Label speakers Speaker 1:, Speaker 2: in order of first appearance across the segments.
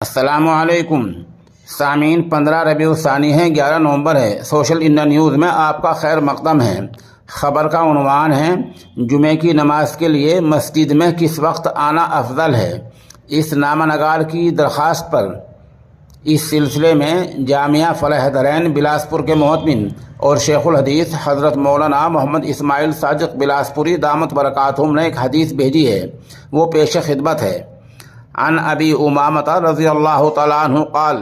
Speaker 1: السلام علیکم سامعین، 15 ربیع الثانی ہے، 11 نومبر ہے۔ سوشل انڈیا نیوز میں آپ کا خیر مقدم ہے۔ خبر کا عنوان ہے: جمعے کی نماز کے لیے مسجد میں کس وقت آنا افضل ہے؟ اس نامہ نگار کی درخواست پر اس سلسلے میں جامعہ فلاح درین بلاسپور کے محتمم اور شیخ الحدیث حضرت مولانا محمد اسماعیل صادق بلاسپوری دامت برکاتہم نے ایک حدیث بھیجی ہے، وہ پیش خدمت ہے۔ عن ابی امامۃ رضی اللہ تعالیٰ عنہ قال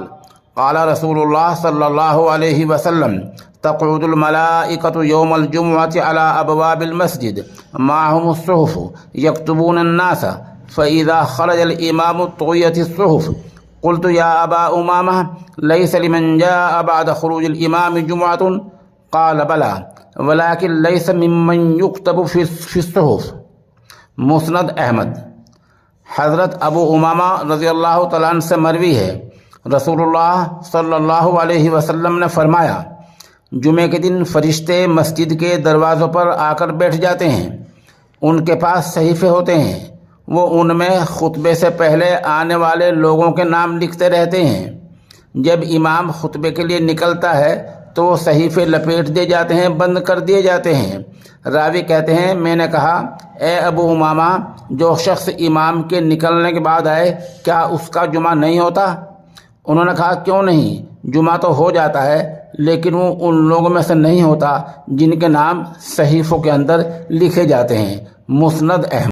Speaker 1: قال رسول اللہ صلی اللہ علیہ وسلم تقعد الملائکۃ یوم الجمعۃ علی ابواب المسجد معهم الصحف یکتبون الناس فاذا خرج الامام طویت الصحف قلت یا ابا امامہ لیس لمن جاء بعد خروج الامام جمعۃ قال بلی ولکن لیس ممن یکتب فی الصحف۔ مسند احمد۔ حضرت ابو امامہ رضی اللہ تعالیٰ عنہ سے مروی ہے، رسول اللہ صلی اللہ علیہ وسلم نے فرمایا، جمعے کے دن فرشتے مسجد کے دروازوں پر آ کر بیٹھ جاتے ہیں، ان کے پاس صحیفے ہوتے ہیں، وہ ان میں خطبے سے پہلے آنے والے لوگوں کے نام لکھتے رہتے ہیں۔ جب امام خطبے کے لیے نکلتا ہے تو صحیفے لپیٹ دیے جاتے ہیں، بند کر دیے جاتے ہیں۔ راوی کہتے ہیں، میں نے کہا، اے ابو امامہ، جو شخص امام کے نکلنے کے بعد آئے، کیا اس کا جمعہ نہیں ہوتا؟ انہوں نے کہا، کیوں نہیں، جمعہ تو ہو جاتا ہے، لیکن وہ ان لوگوں میں سے نہیں ہوتا جن کے نام صحیفوں کے اندر لکھے جاتے ہیں۔ مسند احمد۔